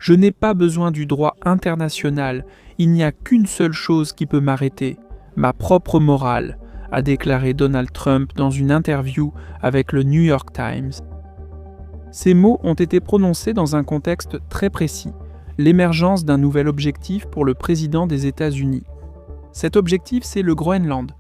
Je n'ai pas besoin du droit international, il n'y a qu'une seule chose qui peut m'arrêter, ma propre morale, a déclaré Donald Trump dans une interview avec le New York Times. Ces mots ont été prononcés dans un contexte très précis, l'émergence d'un nouvel objectif pour le président des États-Unis. Cet objectif, c'est le Groenland.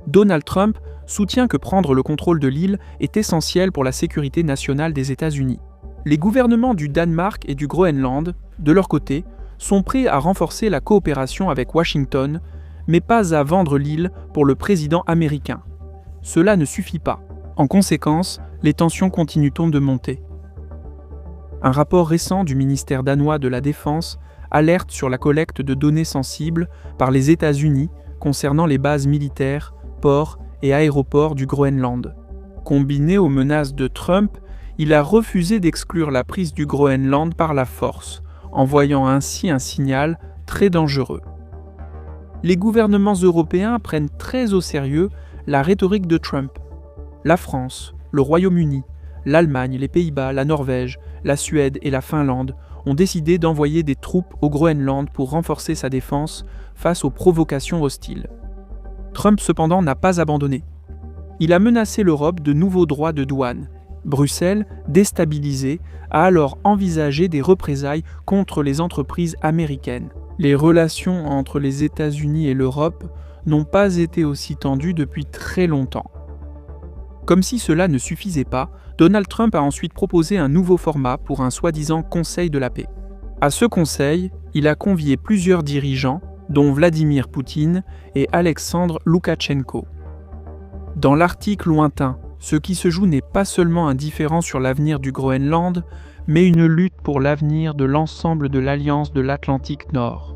Donald Trump soutient que prendre le contrôle de l'île est essentiel pour la sécurité nationale des États-Unis. Les gouvernements du Danemark et du Groenland, de leur côté, sont prêts à renforcer la coopération avec Washington, mais pas à vendre l'île pour le président américain. Cela ne suffit pas. En conséquence, les tensions continuent de monter. Un rapport récent du ministère danois de la Défense alerte sur la collecte de données sensibles par les États-Unis concernant les bases militaires, ports et aéroports du Groenland. Combiné aux menaces de Trump, il a refusé d'exclure la prise du Groenland par la force, envoyant ainsi un signal très dangereux. Les gouvernements européens prennent très au sérieux la rhétorique de Trump. La France, le Royaume-Uni, l'Allemagne, les Pays-Bas, la Norvège, la Suède et la Finlande ont décidé d'envoyer des troupes au Groenland pour renforcer sa défense face aux provocations hostiles. Trump cependant n'a pas abandonné. Il a menacé l'Europe de nouveaux droits de douane. Bruxelles, déstabilisée, a alors envisagé des représailles contre les entreprises américaines. Les relations entre les États-Unis et l'Europe n'ont pas été aussi tendues depuis très longtemps. Comme si cela ne suffisait pas, Donald Trump a ensuite proposé un nouveau format pour un soi-disant Conseil de la paix. À ce conseil, il a convié plusieurs dirigeants, dont Vladimir Poutine et Alexandre Loukachenko. Dans l'Arctique lointain, ce qui se joue n'est pas seulement un différend sur l'avenir du Groenland, mais une lutte pour l'avenir de l'ensemble de l'Alliance de l'Atlantique Nord.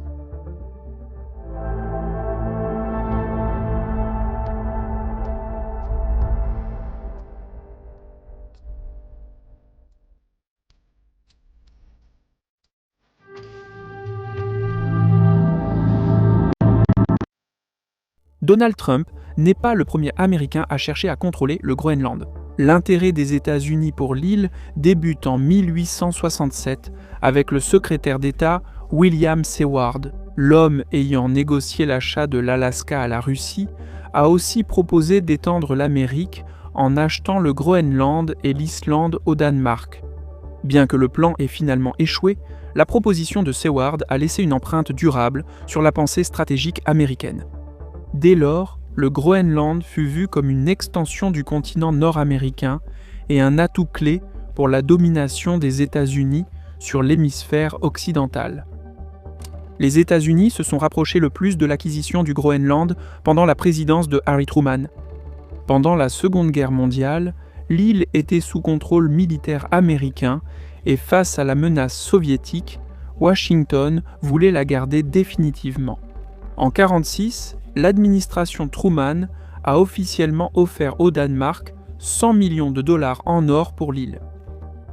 Donald Trump n'est pas le premier Américain à chercher à contrôler le Groenland. L'intérêt des États-Unis pour l'île débute en 1867 avec le secrétaire d'État William Seward. L'homme ayant négocié l'achat de l'Alaska à la Russie a aussi proposé d'étendre l'Amérique en achetant le Groenland et l'Islande au Danemark. Bien que le plan ait finalement échoué, la proposition de Seward a laissé une empreinte durable sur la pensée stratégique américaine. Dès lors, le Groenland fut vu comme une extension du continent nord-américain et un atout clé pour la domination des États-Unis sur l'hémisphère occidental. Les États-Unis se sont rapprochés le plus de l'acquisition du Groenland pendant la présidence de Harry Truman. Pendant la Seconde Guerre mondiale, l'île était sous contrôle militaire américain et face à la menace soviétique, Washington voulait la garder définitivement. En 1946, l'administration Truman a officiellement offert au Danemark 100 millions de dollars en or pour l'île.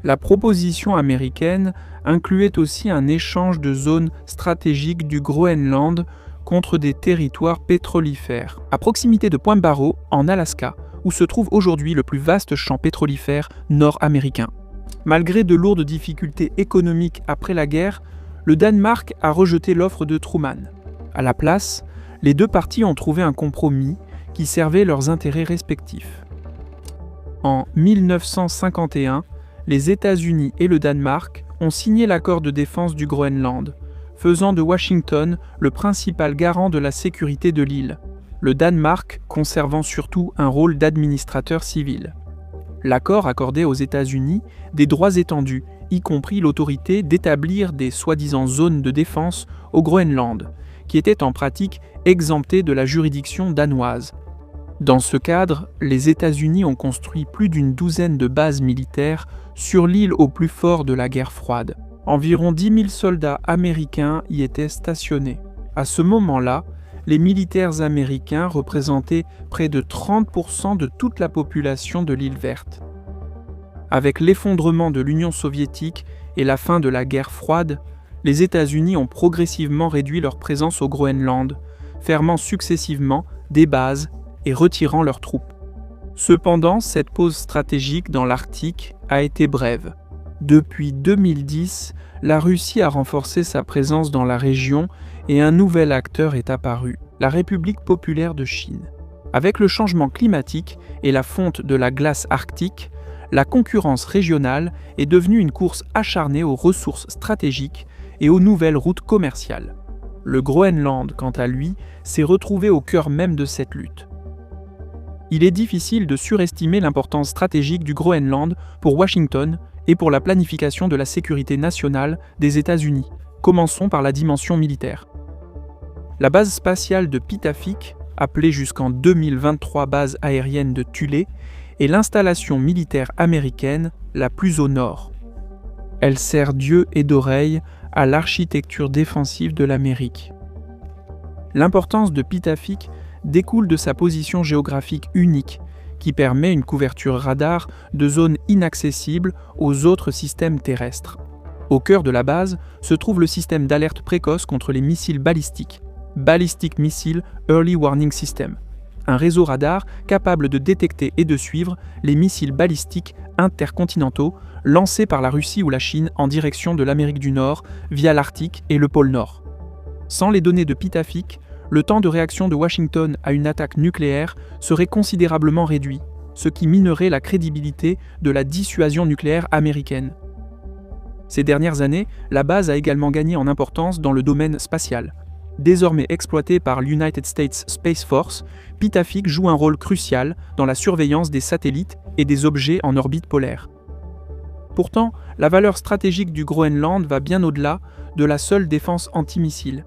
La proposition américaine incluait aussi un échange de zones stratégiques du Groenland contre des territoires pétrolifères, à proximité de Point Barrow, en Alaska, où se trouve aujourd'hui le plus vaste champ pétrolifère nord-américain. Malgré de lourdes difficultés économiques après la guerre, le Danemark a rejeté l'offre de Truman. À la place, les deux parties ont trouvé un compromis qui servait leurs intérêts respectifs. En 1951, les États-Unis et le Danemark ont signé l'accord de défense du Groenland, faisant de Washington le principal garant de la sécurité de l'île, le Danemark conservant surtout un rôle d'administrateur civil. L'accord accordait aux États-Unis des droits étendus, y compris l'autorité d'établir des soi-disant zones de défense au Groenland, qui étaient en pratique exemptées de la juridiction danoise. Dans ce cadre, les États-Unis ont construit plus d'une douzaine de bases militaires sur l'île au plus fort de la guerre froide. Environ 10 000 soldats américains y étaient stationnés. À ce moment-là, les militaires américains représentaient près de 30% de toute la population de l'île verte. Avec l'effondrement de l'Union soviétique et la fin de la guerre froide, les États-Unis ont progressivement réduit leur présence au Groenland, fermant successivement des bases et retirant leurs troupes. Cependant, cette pause stratégique dans l'Arctique a été brève. Depuis 2010, la Russie a renforcé sa présence dans la région et un nouvel acteur est apparu, la République populaire de Chine. Avec le changement climatique et la fonte de la glace arctique, la concurrence régionale est devenue une course acharnée aux ressources stratégiques et aux nouvelles routes commerciales. Le Groenland, quant à lui, s'est retrouvé au cœur même de cette lutte. Il est difficile de surestimer l'importance stratégique du Groenland pour Washington et pour la planification de la sécurité nationale des États-Unis. Commençons par la dimension militaire. La base spatiale de Pitafik, appelée jusqu'en 2023 base aérienne de Thulé, est l'installation militaire américaine la plus au nord. Elle sert d'yeux et d'oreilles à l'architecture défensive de l'Amérique. L'importance de Pitafik découle de sa position géographique unique, qui permet une couverture radar de zones inaccessibles aux autres systèmes terrestres. Au cœur de la base se trouve le système d'alerte précoce contre les missiles balistiques, Ballistic Missile Early Warning System, un réseau radar capable de détecter et de suivre les missiles balistiques intercontinentaux lancés par la Russie ou la Chine en direction de l'Amérique du Nord via l'Arctique et le pôle Nord. Sans les données de Pitafik, le temps de réaction de Washington à une attaque nucléaire serait considérablement réduit, ce qui minerait la crédibilité de la dissuasion nucléaire américaine. Ces dernières années, la base a également gagné en importance dans le domaine spatial. Désormais exploité par l'United States Space Force, Pitafik joue un rôle crucial dans la surveillance des satellites et des objets en orbite polaire. Pourtant, la valeur stratégique du Groenland va bien au-delà de la seule défense antimissile.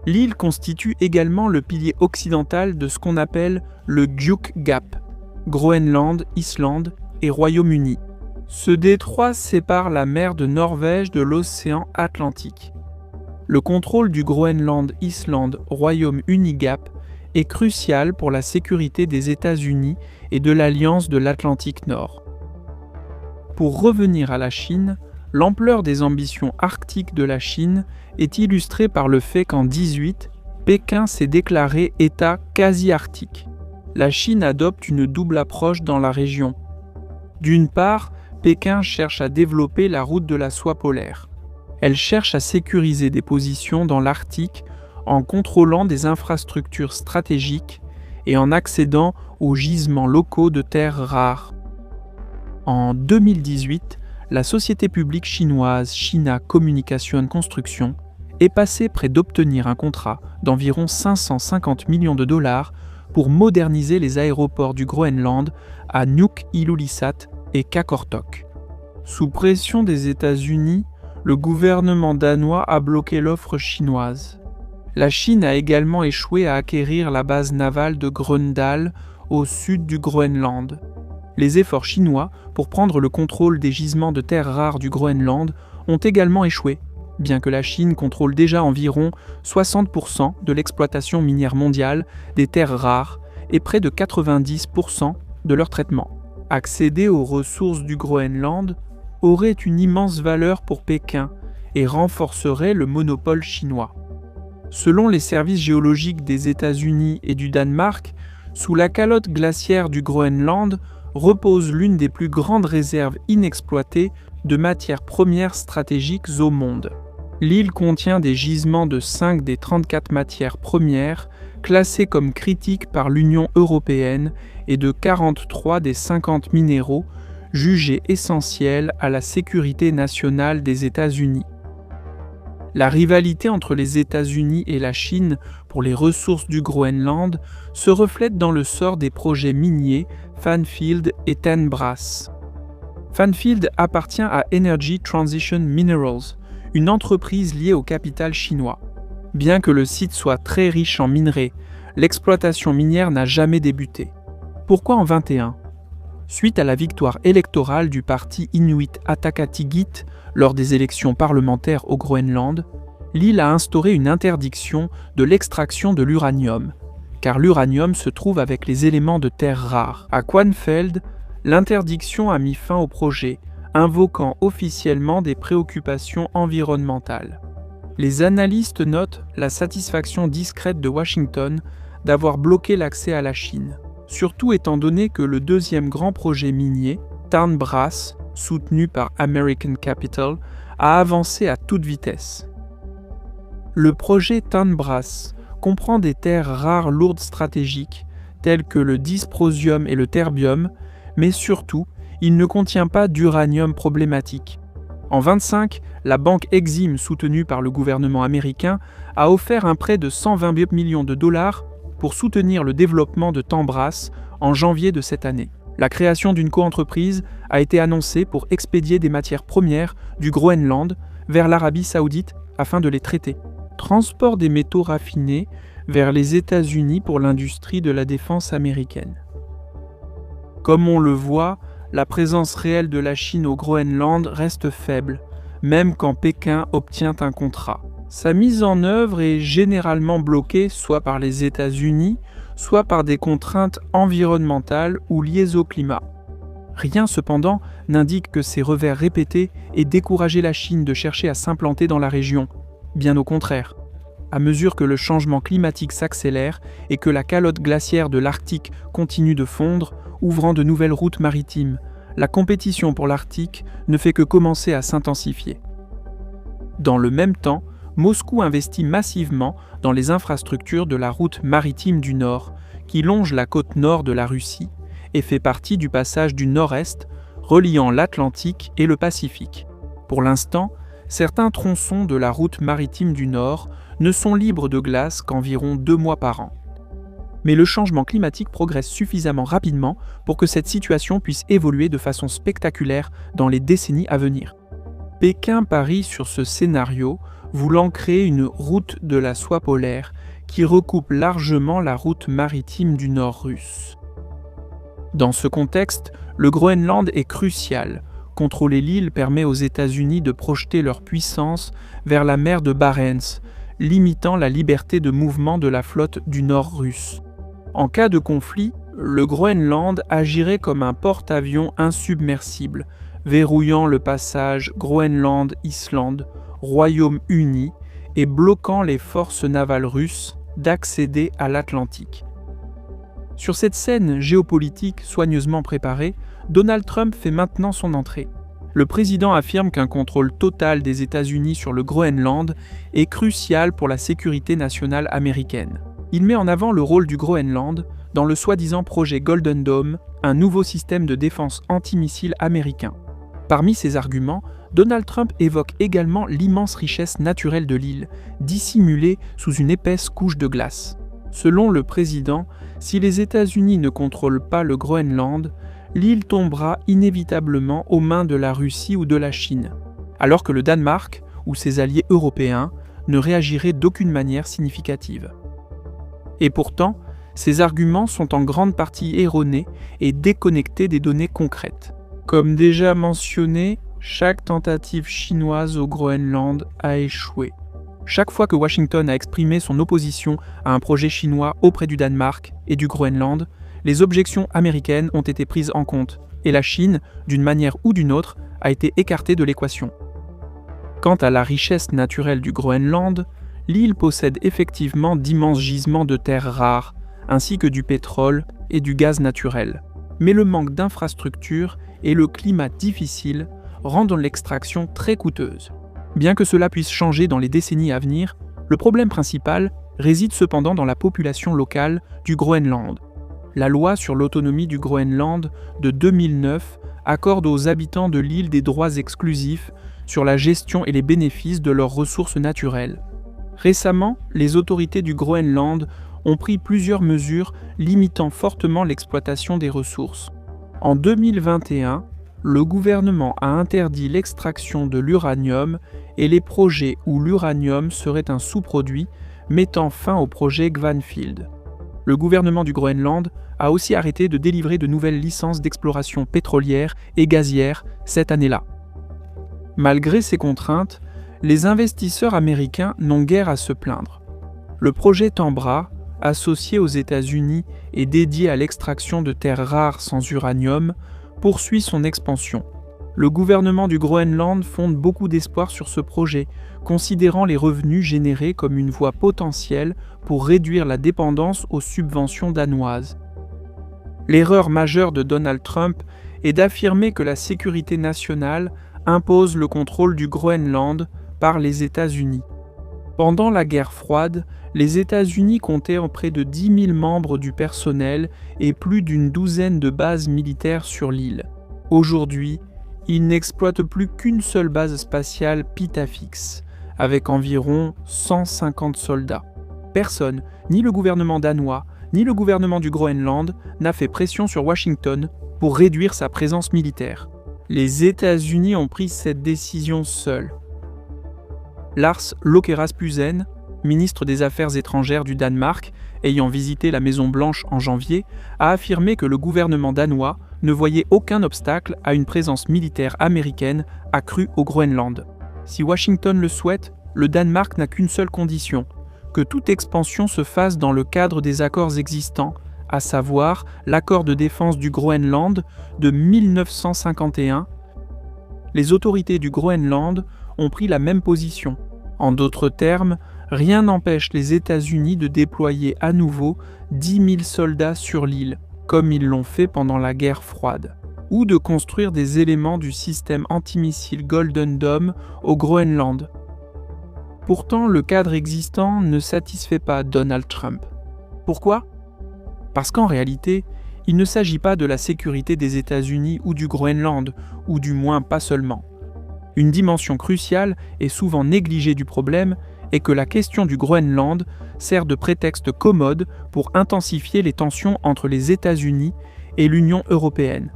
L'île constitue également le pilier occidental de ce qu'on appelle le Gjuuk Gap, Groenland, Islande et Royaume-Uni. Ce détroit sépare la mer de Norvège de l'océan Atlantique. Le contrôle du Groenland-Islande-Royaume-Uni Gap est crucial pour la sécurité des États-Unis et de l'Alliance de l'Atlantique Nord. Pour revenir à la Chine, l'ampleur des ambitions arctiques de la Chine est illustrée par le fait qu'en 2018, Pékin s'est déclaré État quasi-arctique. La Chine adopte une double approche dans la région. D'une part, Pékin cherche à développer la route de la soie polaire. Elle cherche à sécuriser des positions dans l'Arctique en contrôlant des infrastructures stratégiques et en accédant aux gisements locaux de terres rares. En 2018, la société publique chinoise China Communication Construction est passée près d'obtenir un contrat d'environ 550 millions de dollars pour moderniser les aéroports du Groenland à Nuuk Ilulissat et Qaqortoq. Sous pression des États-Unis, le gouvernement danois a bloqué l'offre chinoise. La Chine a également échoué à acquérir la base navale de Grøndal au sud du Groenland. Les efforts chinois pour prendre le contrôle des gisements de terres rares du Groenland ont également échoué, bien que la Chine contrôle déjà environ 60% de l'exploitation minière mondiale des terres rares et près de 90% de leur traitement. Accéder aux ressources du Groenland aurait une immense valeur pour Pékin et renforcerait le monopole chinois. Selon les services géologiques des États-Unis et du Danemark, sous la calotte glaciaire du Groenland repose l'une des plus grandes réserves inexploitées de matières premières stratégiques au monde. L'île contient des gisements de 5 des 34 matières premières classées comme critiques par l'Union européenne et de 43 des 50 minéraux jugés essentiels à la sécurité nationale des États-Unis. La rivalité entre les États-Unis et la Chine pour les ressources du Groenland se reflète dans le sort des projets miniers Fanfield et Ten Brass. Fanfield appartient à Energy Transition Minerals, une entreprise liée au capital chinois. Bien que le site soit très riche en minerais, l'exploitation minière n'a jamais débuté. Pourquoi en 2021 ? Suite à la victoire électorale du parti Inuit Ataqatigiit lors des élections parlementaires au Groenland, l'île a instauré une interdiction de l'extraction de l'uranium, car l'uranium se trouve avec les éléments de terre rares. À Kwanfeld, l'interdiction a mis fin au projet, invoquant officiellement des préoccupations environnementales. Les analystes notent la satisfaction discrète de Washington d'avoir bloqué l'accès à la Chine, surtout étant donné que le deuxième grand projet minier, Ten Brass, soutenu par American Capital, a avancé à toute vitesse. Le projet Tanbras comprend des terres rares lourdes stratégiques, telles que le dysprosium et le terbium, mais surtout, il ne contient pas d'uranium problématique. En 1925, la banque Exim, soutenue par le gouvernement américain, a offert un prêt de 120 millions de dollars pour soutenir le développement de Tanbras en janvier de cette année. La création d'une coentreprise a été annoncée pour expédier des matières premières du Groenland vers l'Arabie saoudite afin de les traiter. Transport des métaux raffinés vers les États-Unis pour l'industrie de la défense américaine. Comme on le voit, la présence réelle de la Chine au Groenland reste faible, même quand Pékin obtient un contrat. Sa mise en œuvre est généralement bloquée soit par les États-Unis, soit par des contraintes environnementales ou liées au climat. Rien cependant n'indique que ces revers répétés aient découragé la Chine de chercher à s'implanter dans la région. Bien au contraire. À mesure que le changement climatique s'accélère et que la calotte glaciaire de l'Arctique continue de fondre, ouvrant de nouvelles routes maritimes, la compétition pour l'Arctique ne fait que commencer à s'intensifier. Dans le même temps, Moscou investit massivement dans les infrastructures de la route maritime du Nord, qui longe la côte nord de la Russie et fait partie du passage du Nord-Est reliant l'Atlantique et le Pacifique. Pour l'instant, certains tronçons de la route maritime du Nord ne sont libres de glace qu'environ 2 mois par an. Mais le changement climatique progresse suffisamment rapidement pour que cette situation puisse évoluer de façon spectaculaire dans les décennies à venir. Pékin parie sur ce scénario, voulant créer une route de la soie polaire qui recoupe largement la route maritime du Nord russe. Dans ce contexte, le Groenland est crucial. Contrôler l'île permet aux États-Unis de projeter leur puissance vers la mer de Barents, limitant la liberté de mouvement de la flotte du Nord russe. En cas de conflit, le Groenland agirait comme un porte-avions insubmersible, verrouillant le passage Groenland-Islande, Royaume-Uni, et bloquant les forces navales russes d'accéder à l'Atlantique. Sur cette scène géopolitique soigneusement préparée, Donald Trump fait maintenant son entrée. Le président affirme qu'un contrôle total des États-Unis sur le Groenland est crucial pour la sécurité nationale américaine. Il met en avant le rôle du Groenland dans le soi-disant projet Golden Dome, un nouveau système de défense antimissile américain. Parmi ses arguments, Donald Trump évoque également l'immense richesse naturelle de l'île, dissimulée sous une épaisse couche de glace. Selon le président, si les États-Unis ne contrôlent pas le Groenland, l'île tombera inévitablement aux mains de la Russie ou de la Chine, alors que le Danemark ou ses alliés européens ne réagiraient d'aucune manière significative. Et pourtant, ces arguments sont en grande partie erronés et déconnectés des données concrètes. Comme déjà mentionné, chaque tentative chinoise au Groenland a échoué. Chaque fois que Washington a exprimé son opposition à un projet chinois auprès du Danemark et du Groenland, les objections américaines ont été prises en compte, et la Chine, d'une manière ou d'une autre, a été écartée de l'équation. Quant à la richesse naturelle du Groenland, l'île possède effectivement d'immenses gisements de terres rares, ainsi que du pétrole et du gaz naturel. Mais le manque d'infrastructures et le climat difficile rendent l'extraction très coûteuse. Bien que cela puisse changer dans les décennies à venir, le problème principal réside cependant dans la population locale du Groenland. La loi sur l'autonomie du Groenland de 2009 accorde aux habitants de l'île des droits exclusifs sur la gestion et les bénéfices de leurs ressources naturelles. Récemment, les autorités du Groenland ont pris plusieurs mesures limitant fortement l'exploitation des ressources. En 2021, le gouvernement a interdit l'extraction de l'uranium et les projets où l'uranium serait un sous-produit, mettant fin au projet Gvanfield. Le gouvernement du Groenland a aussi arrêté de délivrer de nouvelles licences d'exploration pétrolière et gazière cette année-là. Malgré ces contraintes, les investisseurs américains n'ont guère à se plaindre. Le projet Tambra, associé aux États-Unis et dédié à l'extraction de terres rares sans uranium, poursuit son expansion. Le gouvernement du Groenland fonde beaucoup d'espoir sur ce projet, considérant les revenus générés comme une voie potentielle pour réduire la dépendance aux subventions danoises. L'erreur majeure de Donald Trump est d'affirmer que la sécurité nationale impose le contrôle du Groenland par les États-Unis. Pendant la guerre froide, les États-Unis comptaient près de 10 000 membres du personnel et plus d'une douzaine de bases militaires sur l'île. Aujourd'hui, ils n'exploitent plus qu'une seule base spatiale Pitafix, avec environ 150 soldats. Personne, ni le gouvernement danois, ni le gouvernement du Groenland, n'a fait pression sur Washington pour réduire sa présence militaire. Les États-Unis ont pris cette décision seuls. Lars Løkke Rasmussen, ministre des Affaires étrangères du Danemark, ayant visité la Maison-Blanche en janvier, a affirmé que le gouvernement danois ne voyait aucun obstacle à une présence militaire américaine accrue au Groenland. Si Washington le souhaite, le Danemark n'a qu'une seule condition, que toute expansion se fasse dans le cadre des accords existants, à savoir l'accord de défense du Groenland de 1951. Les autorités du Groenland ont pris la même position. En d'autres termes, rien n'empêche les États-Unis de déployer à nouveau 10 000 soldats sur l'île, comme ils l'ont fait pendant la guerre froide, ou de construire des éléments du système antimissile Golden Dome au Groenland. Pourtant, le cadre existant ne satisfait pas Donald Trump. Pourquoi ? Parce qu'en réalité, il ne s'agit pas de la sécurité des États-Unis ou du Groenland, ou du moins pas seulement. Une dimension cruciale et souvent négligée du problème est que la question du Groenland sert de prétexte commode pour intensifier les tensions entre les États-Unis et l'Union européenne,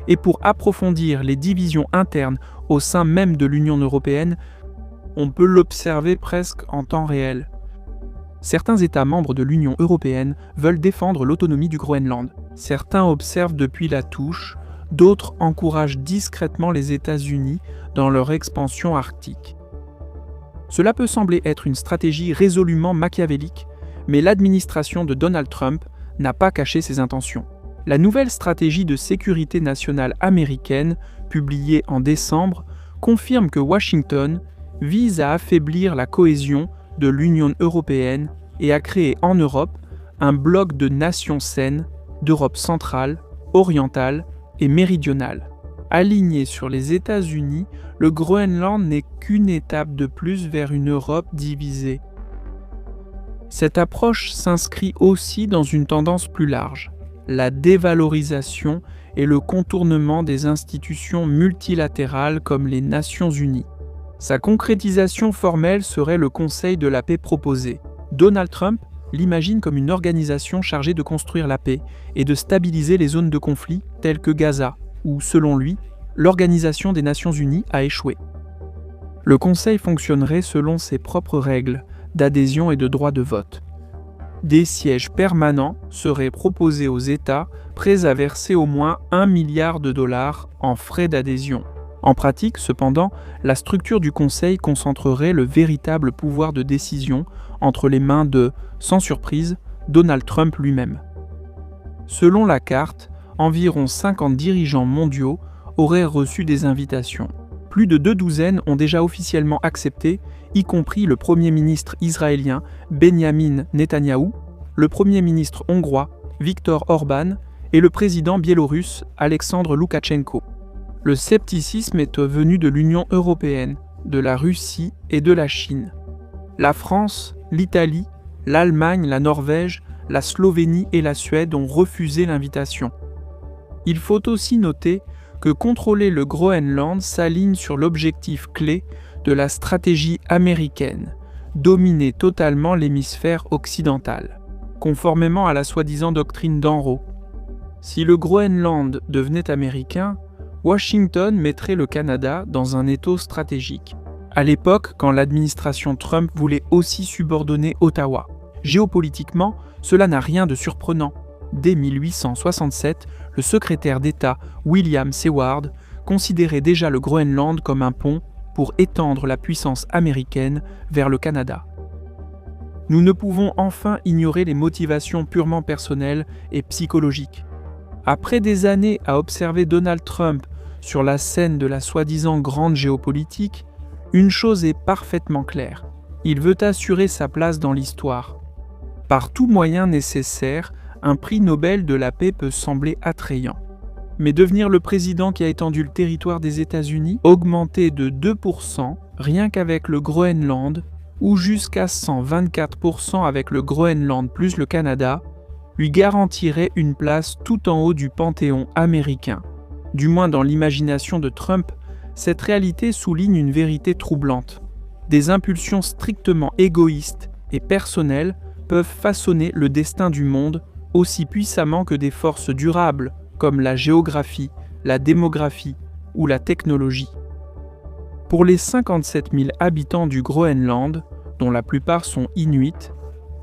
et pour approfondir les divisions internes au sein même de l'Union européenne. On peut l'observer presque en temps réel. Certains États membres de l'Union européenne veulent défendre l'autonomie du Groenland. Certains observent depuis la touche, d'autres encouragent discrètement les États-Unis dans leur expansion arctique. Cela peut sembler être une stratégie résolument machiavélique, mais l'administration de Donald Trump n'a pas caché ses intentions. La nouvelle stratégie de sécurité nationale américaine, publiée en décembre, confirme que Washington vise à affaiblir la cohésion de l'Union européenne et à créer en Europe un bloc de nations saines d'Europe centrale, orientale et méridionale. Aligné sur les États-Unis, le Groenland n'est qu'une étape de plus vers une Europe divisée. Cette approche s'inscrit aussi dans une tendance plus large, la dévalorisation et le contournement des institutions multilatérales comme les Nations Unies. Sa concrétisation formelle serait le Conseil de la paix proposé. Donald Trump l'imagine comme une organisation chargée de construire la paix et de stabiliser les zones de conflit telles que Gaza, où, selon lui, l'Organisation des Nations Unies a échoué. Le Conseil fonctionnerait selon ses propres règles d'adhésion et de droit de vote. Des sièges permanents seraient proposés aux États prêts à verser au moins $1 milliard en frais d'adhésion. En pratique, cependant, la structure du Conseil concentrerait le véritable pouvoir de décision entre les mains de, sans surprise, Donald Trump lui-même. Selon la carte, environ 50 dirigeants mondiaux auraient reçu des invitations. Plus de 2 douzaines ont déjà officiellement accepté, y compris le Premier ministre israélien Benyamin Netanyahou, le Premier ministre hongrois Viktor Orban et le président biélorusse Alexandre Loukachenko. Le scepticisme est venu de l'Union européenne, de la Russie et de la Chine. La France, l'Italie, l'Allemagne, la Norvège, la Slovénie et la Suède ont refusé l'invitation. Il faut aussi noter que contrôler le Groenland s'aligne sur l'objectif clé de la stratégie américaine, dominer totalement l'hémisphère occidental, conformément à la soi-disant doctrine d'Enro. Si le Groenland devenait américain, Washington mettrait le Canada dans un étau stratégique. À l'époque, quand l'administration Trump voulait aussi subordonner Ottawa. Géopolitiquement, cela n'a rien de surprenant. Dès 1867, le secrétaire d'État William Seward considérait déjà le Groenland comme un pont pour étendre la puissance américaine vers le Canada. Nous ne pouvons enfin ignorer les motivations purement personnelles et psychologiques. Après des années à observer Donald Trump sur la scène de la soi-disant grande géopolitique, une chose est parfaitement claire. Il veut assurer sa place dans l'histoire. Par tout moyen nécessaire, un prix Nobel de la paix peut sembler attrayant. Mais devenir le président qui a étendu le territoire des États-Unis, augmenté de 2% rien qu'avec le Groenland, ou jusqu'à 124% avec le Groenland plus le Canada, lui garantirait une place tout en haut du panthéon américain. Du moins dans l'imagination de Trump, cette réalité souligne une vérité troublante. Des impulsions strictement égoïstes et personnelles peuvent façonner le destin du monde aussi puissamment que des forces durables comme la géographie, la démographie ou la technologie. Pour les 57 000 habitants du Groenland, dont la plupart sont inuits,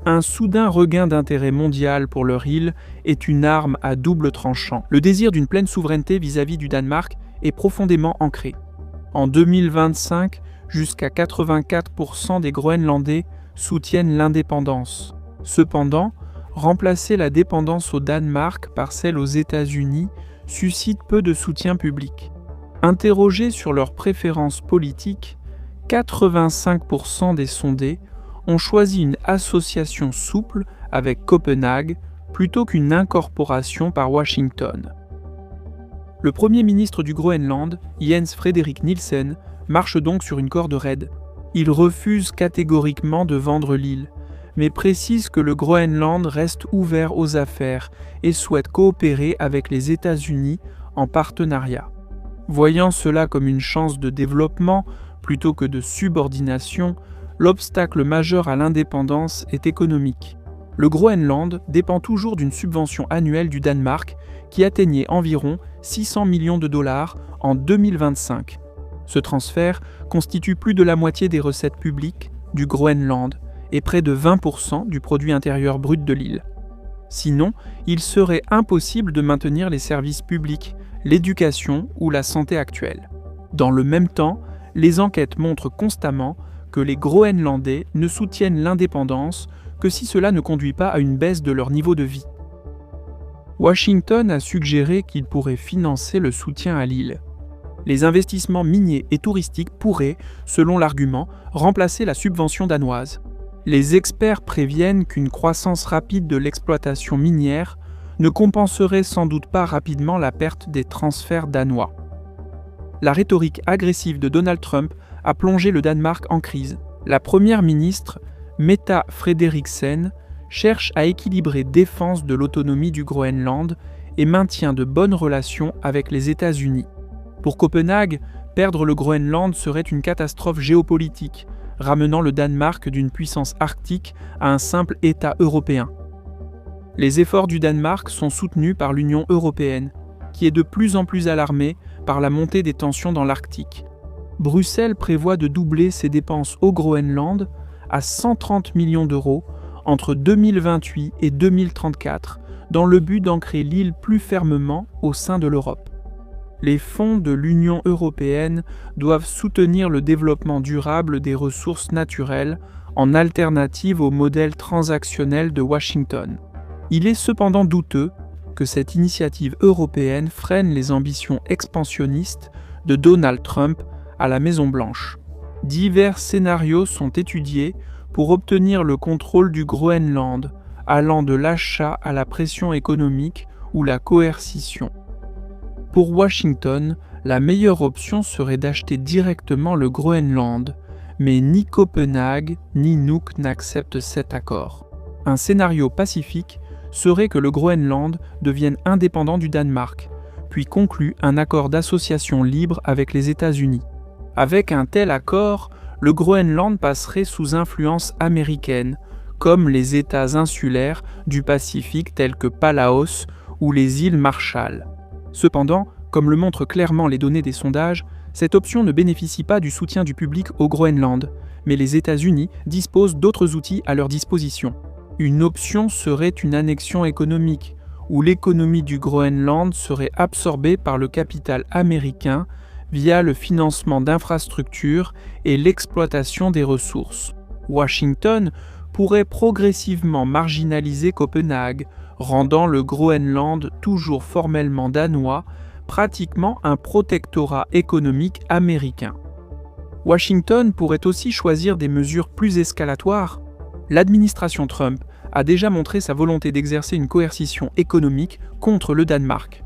un soudain regain d'intérêt mondial pour leur île est une arme à double tranchant. Le désir d'une pleine souveraineté vis-à-vis du Danemark est profondément ancré. En 2025, jusqu'à 84% des Groenlandais soutiennent l'indépendance. Cependant, remplacer la dépendance au Danemark par celle aux États-Unis suscite peu de soutien public. Interrogés sur leurs préférences politiques, 85% des sondés ont choisi une association souple avec Copenhague plutôt qu'une incorporation par Washington. Le Premier ministre du Groenland, Jens Frederik Nielsen, marche donc sur une corde raide. Il refuse catégoriquement de vendre l'île, mais précise que le Groenland reste ouvert aux affaires et souhaite coopérer avec les États-Unis en partenariat. Voyant cela comme une chance de développement plutôt que de subordination, l'obstacle majeur à l'indépendance est économique. Le Groenland dépend toujours d'une subvention annuelle du Danemark qui atteignait environ 600 millions de dollars en 2025. Ce transfert constitue plus de la moitié des recettes publiques du Groenland et près de 20% du produit intérieur brut de l'île. Sinon, il serait impossible de maintenir les services publics, l'éducation ou la santé actuelle. Dans le même temps, les enquêtes montrent constamment que les Groenlandais ne soutiennent l'indépendance que si cela ne conduit pas à une baisse de leur niveau de vie. Washington a suggéré qu'il pourrait financer le soutien à l'île. Les investissements miniers et touristiques pourraient, selon l'argument, remplacer la subvention danoise. Les experts préviennent qu'une croissance rapide de l'exploitation minière ne compenserait sans doute pas rapidement la perte des transferts danois. La rhétorique agressive de Donald Trump a plongé le Danemark en crise. La première ministre, Mette Frederiksen, cherche à équilibrer défense de l'autonomie du Groenland et maintien de bonnes relations avec les États-Unis. Pour Copenhague, perdre le Groenland serait une catastrophe géopolitique, ramenant le Danemark d'une puissance arctique à un simple État européen. Les efforts du Danemark sont soutenus par l'Union européenne, qui est de plus en plus alarmée par la montée des tensions dans l'Arctique. Bruxelles prévoit de doubler ses dépenses au Groenland à 130 millions d'euros entre 2028 et 2034, dans le but d'ancrer l'île plus fermement au sein de l'Europe. Les fonds de l'Union européenne doivent soutenir le développement durable des ressources naturelles en alternative au modèle transactionnel de Washington. Il est cependant douteux que cette initiative européenne freine les ambitions expansionnistes de Donald Trump à la Maison-Blanche. Divers scénarios sont étudiés pour obtenir le contrôle du Groenland, allant de l'achat à la pression économique ou la coercition. Pour Washington, la meilleure option serait d'acheter directement le Groenland, mais ni Copenhague ni Nuuk n'acceptent cet accord. Un scénario pacifique serait que le Groenland devienne indépendant du Danemark, puis conclue un accord d'association libre avec les États-Unis. Avec un tel accord, le Groenland passerait sous influence américaine, comme les États insulaires du Pacifique tels que Palaos ou les îles Marshall. Cependant, comme le montrent clairement les données des sondages, cette option ne bénéficie pas du soutien du public au Groenland, mais les États-Unis disposent d'autres outils à leur disposition. Une option serait une annexion économique, où l'économie du Groenland serait absorbée par le capital américain via le financement d'infrastructures et l'exploitation des ressources. Washington pourrait progressivement marginaliser Copenhague, rendant le Groenland toujours formellement danois, pratiquement un protectorat économique américain. Washington pourrait aussi choisir des mesures plus escalatoires. L'administration Trump a déjà montré sa volonté d'exercer une coercition économique contre le Danemark.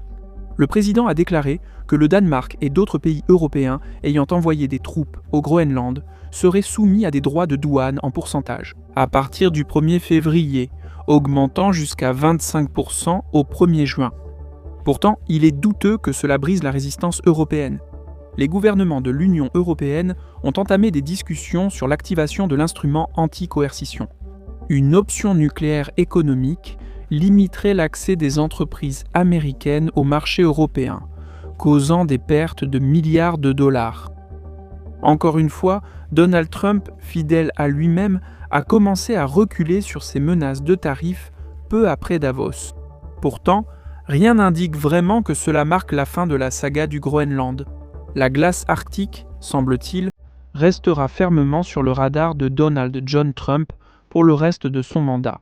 Le président a déclaré que le Danemark et d'autres pays européens ayant envoyé des troupes au Groenland seraient soumis à des droits de douane en pourcentage, à partir du 1er février, augmentant jusqu'à 25% au 1er juin. Pourtant, il est douteux que cela brise la résistance européenne. Les gouvernements de l'Union européenne ont entamé des discussions sur l'activation de l'instrument anti-coercition. Une option nucléaire économique limiterait l'accès des entreprises américaines au marché européen, causant des pertes de milliards de dollars. Encore une fois, Donald Trump, fidèle à lui-même, a commencé à reculer sur ses menaces de tarifs peu après Davos. Pourtant, rien n'indique vraiment que cela marque la fin de la saga du Groenland. La glace arctique, semble-t-il, restera fermement sur le radar de Donald John Trump pour le reste de son mandat.